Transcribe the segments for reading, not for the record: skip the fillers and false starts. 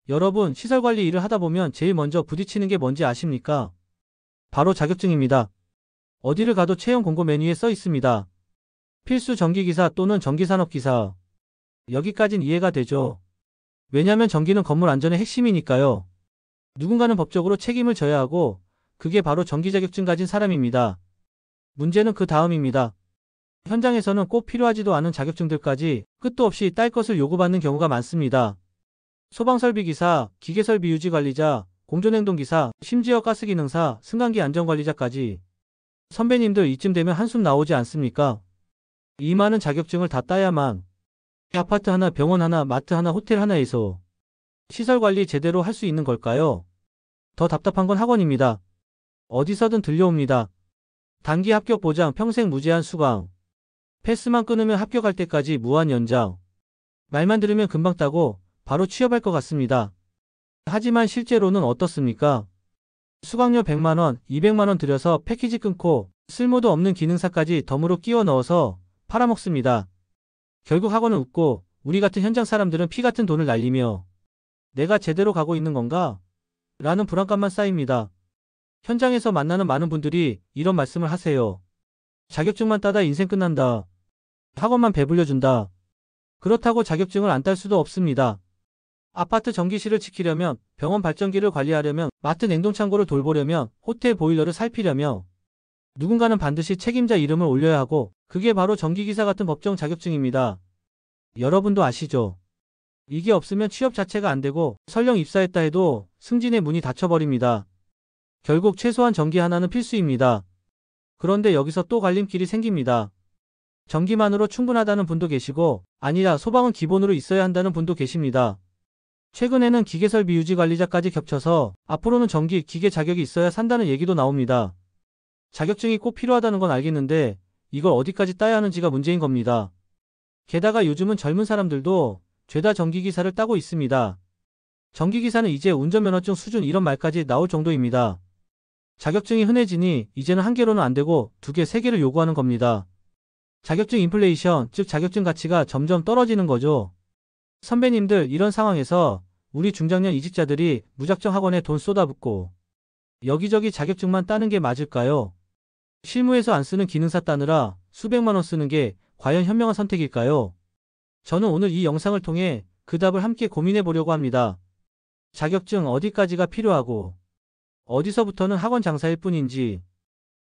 여러분, 시설관리 일을 하다 보면 제일 먼저 부딪히는 게 뭔지 아십니까? 바로 자격증입니다. 어디를 가도 채용 공고 메뉴에 써 있습니다. 필수 전기기사 또는 전기산업기사. 여기까진 이해가 되죠. 왜냐면 전기는 건물 안전의 핵심이니까요. 누군가는 법적으로 책임을 져야 하고 그게 바로 전기 자격증 가진 사람입니다. 문제는 그 다음입니다. 현장에서는 꼭 필요하지도 않은 자격증들까지 끝도 없이 딸 것을 요구받는 경우가 많습니다. 소방설비기사, 기계설비유지관리자, 공존행동기사, 심지어 가스기능사, 승강기 안전관리자까지. 선배님들 이쯤 되면 한숨 나오지 않습니까? 이 많은 자격증을 다 따야만 아파트 하나, 병원 하나, 마트 하나, 호텔 하나에서 시설관리 제대로 할 수 있는 걸까요? 더 답답한 건 학원입니다. 어디서든 들려옵니다. 단기 합격 보장, 평생 무제한 수강. 패스만 끊으면 합격할 때까지 무한 연장. 말만 들으면 금방 따고 바로 취업할 것 같습니다. 하지만 실제로는 어떻습니까? 수강료 100만원, 200만원 들여서 패키지 끊고 쓸모도 없는 기능사까지 덤으로 끼워 넣어서 팔아먹습니다. 결국 학원은 웃고 우리 같은 현장 사람들은 피 같은 돈을 날리며 내가 제대로 가고 있는 건가? 라는 불안감만 쌓입니다. 현장에서 만나는 많은 분들이 이런 말씀을 하세요. 자격증만 따다 인생 끝난다. 학원만 배불려준다. 그렇다고 자격증을 안 딸 수도 없습니다. 아파트 전기실을 지키려면, 병원 발전기를 관리하려면, 마트 냉동창고를 돌보려면, 호텔 보일러를 살피려면 누군가는 반드시 책임자 이름을 올려야 하고 그게 바로 전기기사 같은 법정 자격증입니다. 여러분도 아시죠? 이게 없으면 취업 자체가 안 되고 설령 입사했다 해도 승진의 문이 닫혀버립니다. 결국 최소한 전기 하나는 필수입니다. 그런데 여기서 또 갈림길이 생깁니다. 전기만으로 충분하다는 분도 계시고 아니라 소방은 기본으로 있어야 한다는 분도 계십니다. 최근에는 기계설비유지관리자까지 겹쳐서 앞으로는 전기, 기계 자격이 있어야 산다는 얘기도 나옵니다. 자격증이 꼭 필요하다는 건 알겠는데 이걸 어디까지 따야 하는지가 문제인 겁니다. 게다가 요즘은 젊은 사람들도 죄다 전기기사를 따고 있습니다. 전기기사는 이제 운전면허증 수준 이런 말까지 나올 정도입니다. 자격증이 흔해지니 이제는 한 개로는 안 되고 2개, 3개를 요구하는 겁니다. 자격증 인플레이션, 즉 자격증 가치가 점점 떨어지는 거죠. 선배님들, 이런 상황에서 우리 중장년 이직자들이 무작정 학원에 돈 쏟아붓고 여기저기 자격증만 따는 게 맞을까요? 실무에서 안 쓰는 기능사 따느라 수백만 원 쓰는 게 과연 현명한 선택일까요? 저는 오늘 이 영상을 통해 그 답을 함께 고민해 보려고 합니다. 자격증 어디까지가 필요하고 어디서부터는 학원 장사일 뿐인지,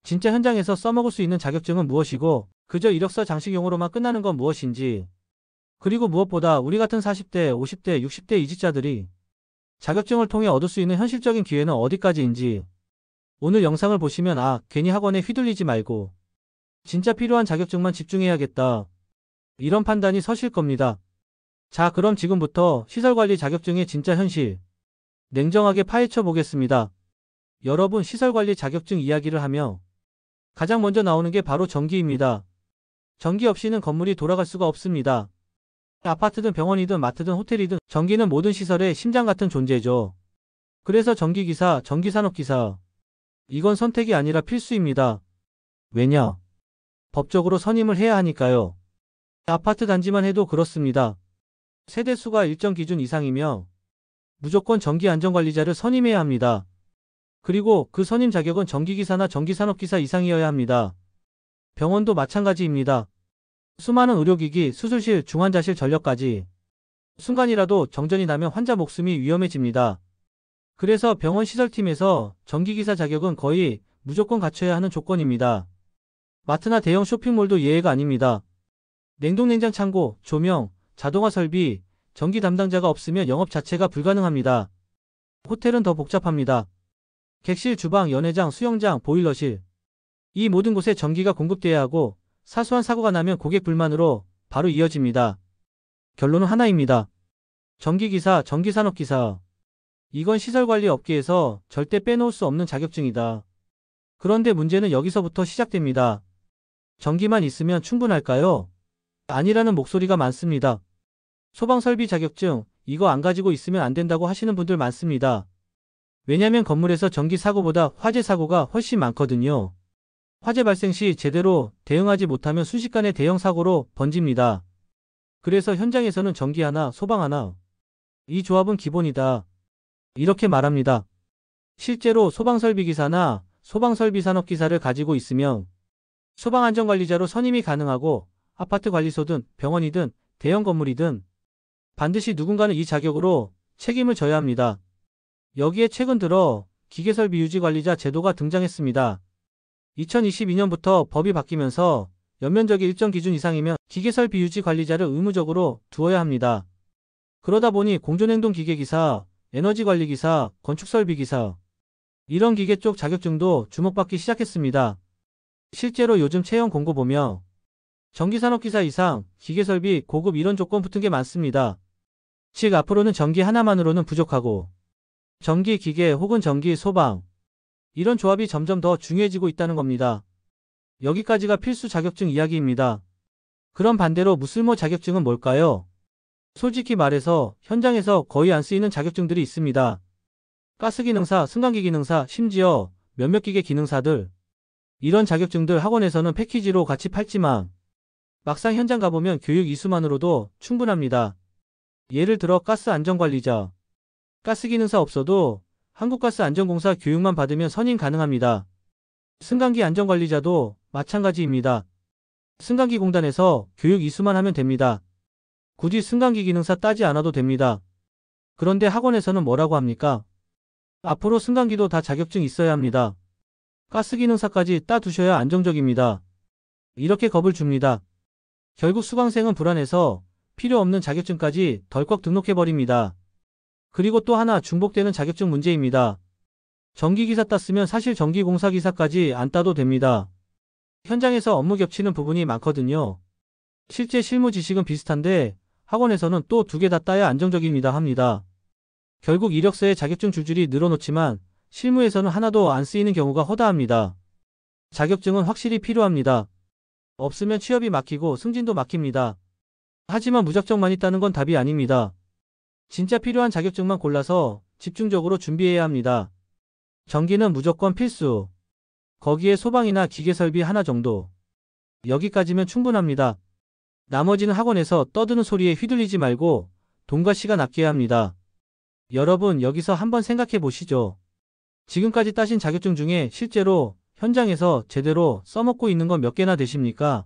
진짜 현장에서 써먹을 수 있는 자격증은 무엇이고 그저 이력서 장식용으로만 끝나는 건 무엇인지, 그리고 무엇보다 우리 같은 40대, 50대, 60대 이직자들이 자격증을 통해 얻을 수 있는 현실적인 기회는 어디까지인지, 오늘 영상을 보시면 괜히 학원에 휘둘리지 말고 진짜 필요한 자격증만 집중해야겠다, 이런 판단이 서실 겁니다. 자, 그럼 지금부터 시설관리 자격증의 진짜 현실 냉정하게 파헤쳐 보겠습니다. 여러분, 시설관리 자격증 이야기를 하며 가장 먼저 나오는 게 바로 전기입니다. 전기 없이는 건물이 돌아갈 수가 없습니다. 아파트든 병원이든 마트든 호텔이든 전기는 모든 시설의 심장 같은 존재죠. 그래서 전기기사, 전기산업기사, 이건 선택이 아니라 필수입니다. 왜냐? 법적으로 선임을 해야 하니까요. 아파트 단지만 해도 그렇습니다. 세대수가 일정 기준 이상이며 무조건 전기안전관리자를 선임해야 합니다. 그리고 그 선임 자격은 전기기사나 전기산업기사 이상이어야 합니다. 병원도 마찬가지입니다. 수많은 의료기기, 수술실, 중환자실 전력까지 순간이라도 정전이 나면 환자 목숨이 위험해집니다. 그래서 병원 시설팀에서 전기기사 자격은 거의 무조건 갖춰야 하는 조건입니다. 마트나 대형 쇼핑몰도 예외가 아닙니다. 냉동냉장 창고, 조명, 자동화 설비, 전기 담당자가 없으면 영업 자체가 불가능합니다. 호텔은 더 복잡합니다. 객실, 주방, 연회장, 수영장, 보일러실, 이 모든 곳에 전기가 공급돼야 하고 사소한 사고가 나면 고객 불만으로 바로 이어집니다. 결론은 하나입니다. 전기기사, 전기산업기사, 이건 시설관리 업계에서 절대 빼놓을 수 없는 자격증이다. 그런데 문제는 여기서부터 시작됩니다. 전기만 있으면 충분할까요? 아니라는 목소리가 많습니다. 소방설비 자격증, 이거 안 가지고 있으면 안 된다고 하시는 분들 많습니다. 왜냐면 건물에서 전기 사고보다 화재 사고가 훨씬 많거든요. 화재 발생 시 제대로 대응하지 못하면 순식간에 대형 사고로 번집니다. 그래서 현장에서는 전기 하나, 소방 하나, 이 조합은 기본이다. 이렇게 말합니다. 실제로 소방설비기사나 소방설비산업기사를 가지고 있으면 소방안전관리자로 선임이 가능하고 아파트 관리소든 병원이든 대형 건물이든 반드시 누군가는 이 자격으로 책임을 져야 합니다. 여기에 최근 들어 기계설비유지관리자 제도가 등장했습니다. 2022년부터 법이 바뀌면서 연면적이 일정 기준 이상이면 기계설비유지관리자를 의무적으로 두어야 합니다. 그러다 보니 공존행동기계기사, 에너지관리기사, 건축설비기사 이런 기계 쪽 자격증도 주목받기 시작했습니다. 실제로 요즘 채용 공고 보면 전기산업기사 이상, 기계설비, 고급 이런 조건 붙은 게 많습니다. 즉 앞으로는 전기 하나만으로는 부족하고 전기, 기계 혹은 전기, 소방 이런 조합이 점점 더 중요해지고 있다는 겁니다. 여기까지가 필수 자격증 이야기입니다. 그럼 반대로 무쓸모 자격증은 뭘까요? 솔직히 말해서 현장에서 거의 안 쓰이는 자격증들이 있습니다. 가스기능사, 승강기 기능사, 심지어 몇몇 기계 기능사들 이런 자격증들 학원에서는 패키지로 같이 팔지만 막상 현장 가보면 교육 이수만으로도 충분합니다. 예를 들어 가스 안전관리자, 가스 기능사 없어도 한국가스안전공사 교육만 받으면 선임 가능합니다. 승강기 안전관리자도 마찬가지입니다. 승강기 공단에서 교육 이수만 하면 됩니다. 굳이 승강기 기능사 따지 않아도 됩니다. 그런데 학원에서는 뭐라고 합니까? 앞으로 승강기도 다 자격증 있어야 합니다. 가스 기능사까지 따두셔야 안정적입니다. 이렇게 겁을 줍니다. 결국 수강생은 불안해서 필요 없는 자격증까지 덜컥 등록해버립니다. 그리고 또 하나 중복되는 자격증 문제입니다. 전기기사 땄으면 사실 전기공사기사까지 안 따도 됩니다. 현장에서 업무 겹치는 부분이 많거든요. 실제 실무 지식은 비슷한데 학원에서는 또 두 개 다 따야 안정적입니다 합니다. 결국 이력서에 자격증 줄줄이 늘어놓지만 실무에서는 하나도 안 쓰이는 경우가 허다합니다. 자격증은 확실히 필요합니다. 없으면 취업이 막히고 승진도 막힙니다. 하지만 무작정 많이 따는 건 답이 아닙니다. 진짜 필요한 자격증만 골라서 집중적으로 준비해야 합니다. 전기는 무조건 필수. 거기에 소방이나 기계설비 하나 정도. 여기까지면 충분합니다. 나머지는 학원에서 떠드는 소리에 휘둘리지 말고 돈과 시간 아껴야 합니다. 여러분 여기서 한번 생각해 보시죠. 지금까지 따신 자격증 중에 실제로 현장에서 제대로 써먹고 있는 건 몇 개나 되십니까?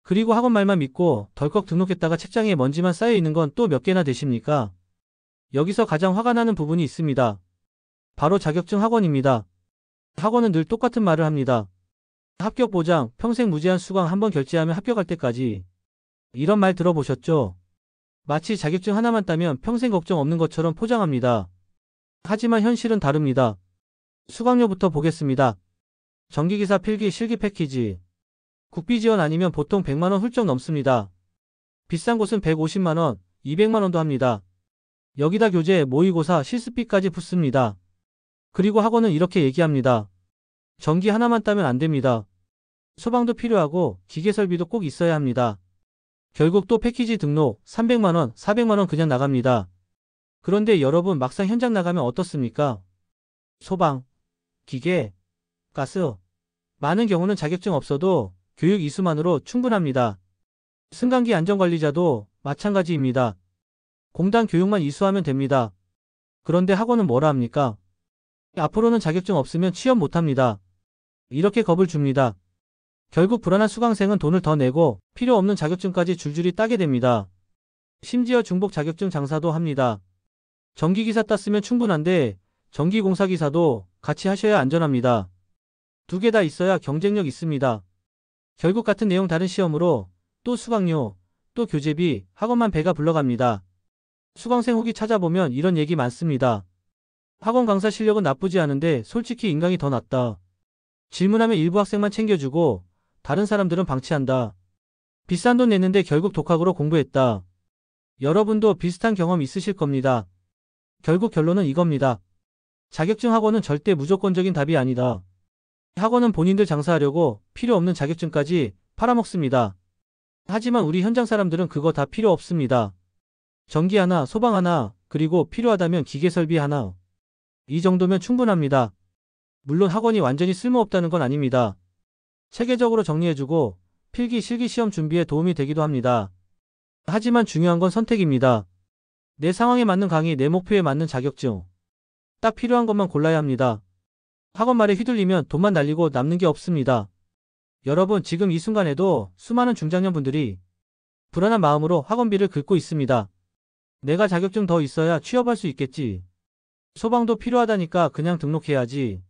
그리고 학원 말만 믿고 덜컥 등록했다가 책장에 먼지만 쌓여 있는 건 또 몇 개나 되십니까? 여기서 가장 화가 나는 부분이 있습니다. 바로 자격증 학원입니다. 학원은 늘 똑같은 말을 합니다. 합격 보장, 평생 무제한 수강 한번 결제하면 합격할 때까지. 이런 말 들어보셨죠? 마치 자격증 하나만 따면 평생 걱정 없는 것처럼 포장합니다. 하지만 현실은 다릅니다. 수강료부터 보겠습니다. 전기기사 필기 실기 패키지. 국비 지원 아니면 보통 100만원 훌쩍 넘습니다. 비싼 곳은 150만원, 200만원도 합니다. 여기다 교재, 모의고사, 실습비까지 붙습니다. 그리고 학원은 이렇게 얘기합니다. 전기 하나만 따면 안 됩니다. 소방도 필요하고 기계설비도 꼭 있어야 합니다. 결국 또 패키지 등록 300만원, 400만원 그냥 나갑니다. 그런데 여러분 막상 현장 나가면 어떻습니까? 소방, 기계, 가스. 많은 경우는 자격증 없어도 교육 이수만으로 충분합니다. 승강기 안전관리자도 마찬가지입니다. 공단 교육만 이수하면 됩니다. 그런데 학원은 뭐라 합니까? 앞으로는 자격증 없으면 취업 못합니다. 이렇게 겁을 줍니다. 결국 불안한 수강생은 돈을 더 내고 필요 없는 자격증까지 줄줄이 따게 됩니다. 심지어 중복 자격증 장사도 합니다. 전기기사 땄으면 충분한데 전기공사기사도 같이 하셔야 안전합니다. 두 개 다 있어야 경쟁력 있습니다. 결국 같은 내용 다른 시험으로 또 수강료, 또 교재비, 학원만 배가 불러갑니다. 수강생 후기 찾아보면 이런 얘기 많습니다. 학원 강사 실력은 나쁘지 않은데 솔직히 인강이 더 낫다. 질문하면 일부 학생만 챙겨주고 다른 사람들은 방치한다. 비싼 돈 냈는데 결국 독학으로 공부했다. 여러분도 비슷한 경험 있으실 겁니다. 결국 결론은 이겁니다. 자격증 학원은 절대 무조건적인 답이 아니다. 학원은 본인들 장사하려고 필요 없는 자격증까지 팔아먹습니다. 하지만 우리 현장 사람들은 그거 다 필요 없습니다. 전기 하나, 소방 하나, 그리고 필요하다면 기계 설비 하나. 이 정도면 충분합니다. 물론 학원이 완전히 쓸모없다는 건 아닙니다. 체계적으로 정리해주고 필기, 실기 시험 준비에 도움이 되기도 합니다. 하지만 중요한 건 선택입니다. 내 상황에 맞는 강의, 내 목표에 맞는 자격증. 딱 필요한 것만 골라야 합니다. 학원 말에 휘둘리면 돈만 날리고 남는 게 없습니다. 여러분, 지금 이 순간에도 수많은 중장년분들이 불안한 마음으로 학원비를 긁고 있습니다. 내가 자격증 더 있어야 취업할 수 있겠지. 소방도 필요하다니까 그냥 등록해야지.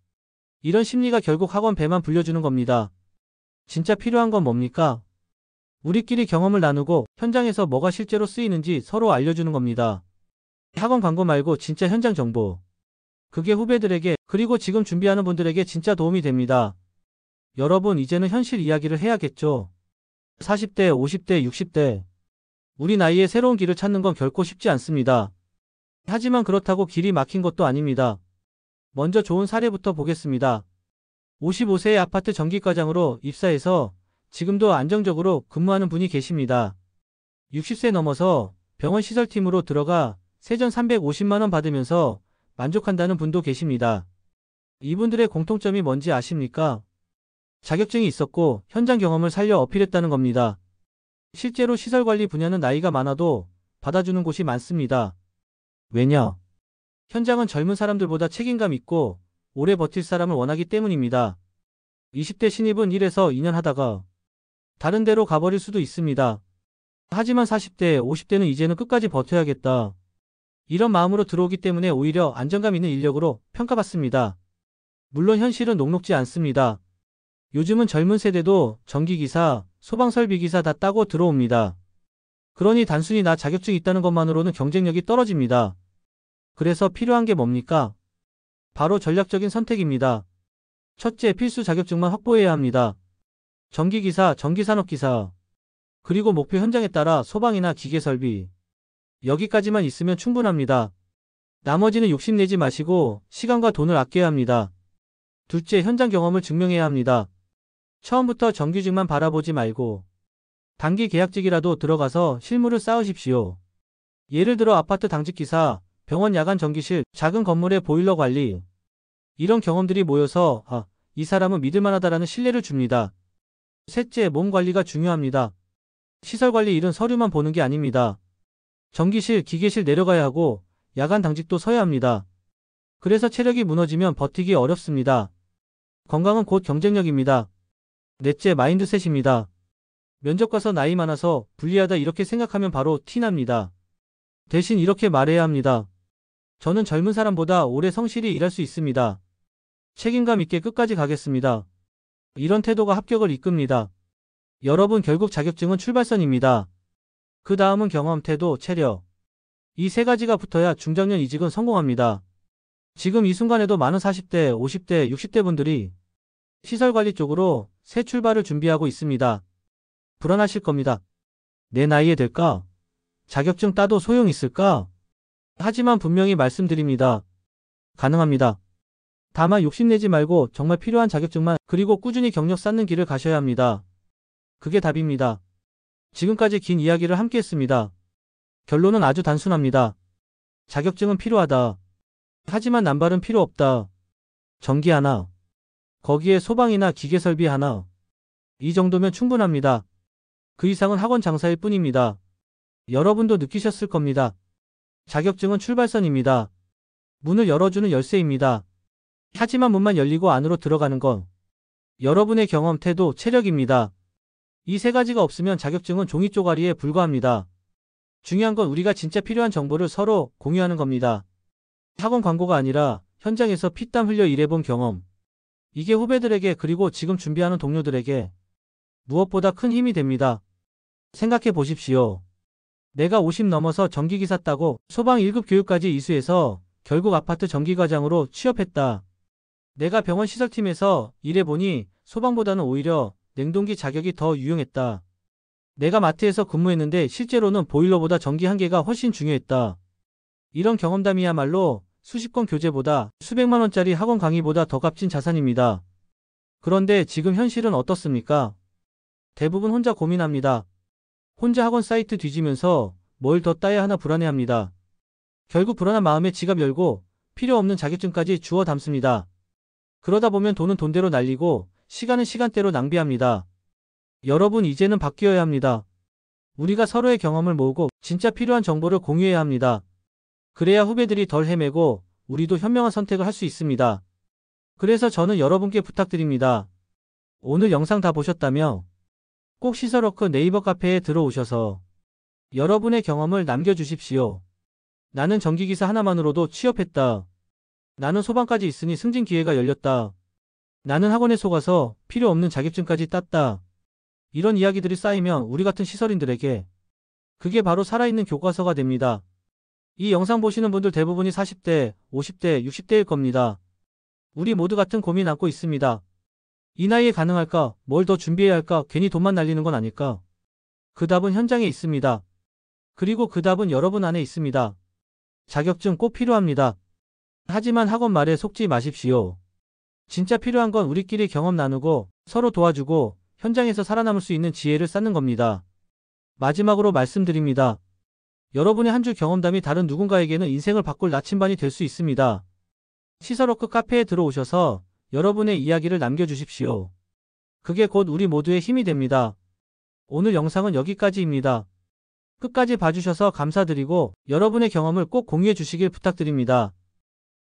이런 심리가 결국 학원 배만 불려주는 겁니다. 진짜 필요한 건 뭡니까? 우리끼리 경험을 나누고 현장에서 뭐가 실제로 쓰이는지 서로 알려주는 겁니다. 학원 광고 말고 진짜 현장 정보. 그게 후배들에게 그리고 지금 준비하는 분들에게 진짜 도움이 됩니다. 여러분, 이제는 현실 이야기를 해야겠죠. 40대, 50대, 60대. 우리 나이에 새로운 길을 찾는 건 결코 쉽지 않습니다. 하지만 그렇다고 길이 막힌 것도 아닙니다. 먼저 좋은 사례부터 보겠습니다. 55세의 아파트 전기과장으로 입사해서 지금도 안정적으로 근무하는 분이 계십니다. 60세 넘어서 병원 시설팀으로 들어가 세전 350만 원 받으면서 만족한다는 분도 계십니다. 이분들의 공통점이 뭔지 아십니까? 자격증이 있었고 현장 경험을 살려 어필했다는 겁니다. 실제로 시설관리 분야는 나이가 많아도 받아주는 곳이 많습니다. 왜냐? 현장은 젊은 사람들보다 책임감 있고 오래 버틸 사람을 원하기 때문입니다. 20대 신입은 1에서 2년 하다가 다른 데로 가버릴 수도 있습니다. 하지만 40대, 50대는 이제는 끝까지 버텨야겠다. 이런 마음으로 들어오기 때문에 오히려 안정감 있는 인력으로 평가받습니다. 물론 현실은 녹록지 않습니다. 요즘은 젊은 세대도 전기기사, 소방설비기사 다 따고 들어옵니다. 그러니 단순히 나 자격증 있다는 것만으로는 경쟁력이 떨어집니다. 그래서 필요한 게 뭡니까? 바로 전략적인 선택입니다. 첫째, 필수 자격증만 확보해야 합니다. 전기기사, 전기산업기사, 그리고 목표 현장에 따라 소방이나 기계설비. 여기까지만 있으면 충분합니다. 나머지는 욕심내지 마시고 시간과 돈을 아껴야 합니다. 둘째, 현장 경험을 증명해야 합니다. 처음부터 정규직만 바라보지 말고 단기 계약직이라도 들어가서 실무를 쌓으십시오. 예를 들어 아파트 당직기사, 병원 야간 전기실, 작은 건물의 보일러 관리. 이런 경험들이 모여서 이 사람은 믿을만하다라는 신뢰를 줍니다. 셋째, 몸 관리가 중요합니다. 시설관리 일은 서류만 보는 게 아닙니다. 전기실, 기계실 내려가야 하고 야간 당직도 서야 합니다. 그래서 체력이 무너지면 버티기 어렵습니다. 건강은 곧 경쟁력입니다. 넷째, 마인드셋입니다. 면접 가서 나이 많아서 불리하다 이렇게 생각하면 바로 티납니다. 대신 이렇게 말해야 합니다. 저는 젊은 사람보다 오래 성실히 일할 수 있습니다. 책임감 있게 끝까지 가겠습니다. 이런 태도가 합격을 이끕니다. 여러분, 결국 자격증은 출발선입니다. 그 다음은 경험, 태도, 체력. 이 세 가지가 붙어야 중장년 이직은 성공합니다. 지금 이 순간에도 많은 40대, 50대, 60대 분들이 시설관리 쪽으로 새 출발을 준비하고 있습니다. 불안하실 겁니다. 내 나이에 될까? 자격증 따도 소용 있을까? 하지만 분명히 말씀드립니다. 가능합니다. 다만 욕심내지 말고 정말 필요한 자격증만 그리고 꾸준히 경력 쌓는 길을 가셔야 합니다. 그게 답입니다. 지금까지 긴 이야기를 함께 했습니다. 결론은 아주 단순합니다. 자격증은 필요하다. 하지만 남발은 필요 없다. 전기 하나. 거기에 소방이나 기계 설비 하나. 이 정도면 충분합니다. 그 이상은 학원 장사일 뿐입니다. 여러분도 느끼셨을 겁니다. 자격증은 출발선입니다. 문을 열어주는 열쇠입니다. 하지만 문만 열리고 안으로 들어가는 건 여러분의 경험, 태도, 체력입니다. 이 세 가지가 없으면 자격증은 종이 쪼가리에 불과합니다. 중요한 건 우리가 진짜 필요한 정보를 서로 공유하는 겁니다. 학원 광고가 아니라 현장에서 피땀 흘려 일해본 경험. 이게 후배들에게 그리고 지금 준비하는 동료들에게 무엇보다 큰 힘이 됩니다. 생각해 보십시오. 내가 50 넘어서 전기기사 따고 소방 1급 교육까지 이수해서 결국 아파트 전기과장으로 취업했다. 내가 병원 시설팀에서 일해보니 소방보다는 오히려 냉동기 자격이 더 유용했다. 내가 마트에서 근무했는데 실제로는 보일러보다 전기 한계가 훨씬 중요했다. 이런 경험담이야말로 수십 건 교재보다 수백만 원짜리 학원 강의보다 더 값진 자산입니다. 그런데 지금 현실은 어떻습니까? 대부분 혼자 고민합니다. 혼자 학원 사이트 뒤지면서 뭘 더 따야 하나 불안해합니다. 결국 불안한 마음에 지갑 열고 필요 없는 자격증까지 주워 담습니다. 그러다 보면 돈은 돈대로 날리고 시간은 시간대로 낭비합니다. 여러분, 이제는 바뀌어야 합니다. 우리가 서로의 경험을 모으고 진짜 필요한 정보를 공유해야 합니다. 그래야 후배들이 덜 헤매고 우리도 현명한 선택을 할 수 있습니다. 그래서 저는 여러분께 부탁드립니다. 오늘 영상 다 보셨다며 꼭 시설워크 네이버 카페에 들어오셔서 여러분의 경험을 남겨주십시오. 나는 전기기사 하나만으로도 취업했다. 나는 소방까지 있으니 승진 기회가 열렸다. 나는 학원에 속아서 필요 없는 자격증까지 땄다. 이런 이야기들이 쌓이면 우리 같은 시설인들에게 그게 바로 살아있는 교과서가 됩니다. 이 영상 보시는 분들 대부분이 40대, 50대, 60대일 겁니다. 우리 모두 같은 고민 안고 있습니다. 이 나이에 가능할까? 뭘 더 준비해야 할까? 괜히 돈만 날리는 건 아닐까? 그 답은 현장에 있습니다. 그리고 그 답은 여러분 안에 있습니다. 자격증 꼭 필요합니다. 하지만 학원 말에 속지 마십시오. 진짜 필요한 건 우리끼리 경험 나누고 서로 도와주고 현장에서 살아남을 수 있는 지혜를 쌓는 겁니다. 마지막으로 말씀드립니다. 여러분의 한 줄 경험담이 다른 누군가에게는 인생을 바꿀 나침반이 될 수 있습니다. 시설워크 카페에 들어오셔서 여러분의 이야기를 남겨주십시오. 그게 곧 우리 모두의 힘이 됩니다. 오늘 영상은 여기까지입니다. 끝까지 봐주셔서 감사드리고 여러분의 경험을 꼭 공유해 주시길 부탁드립니다.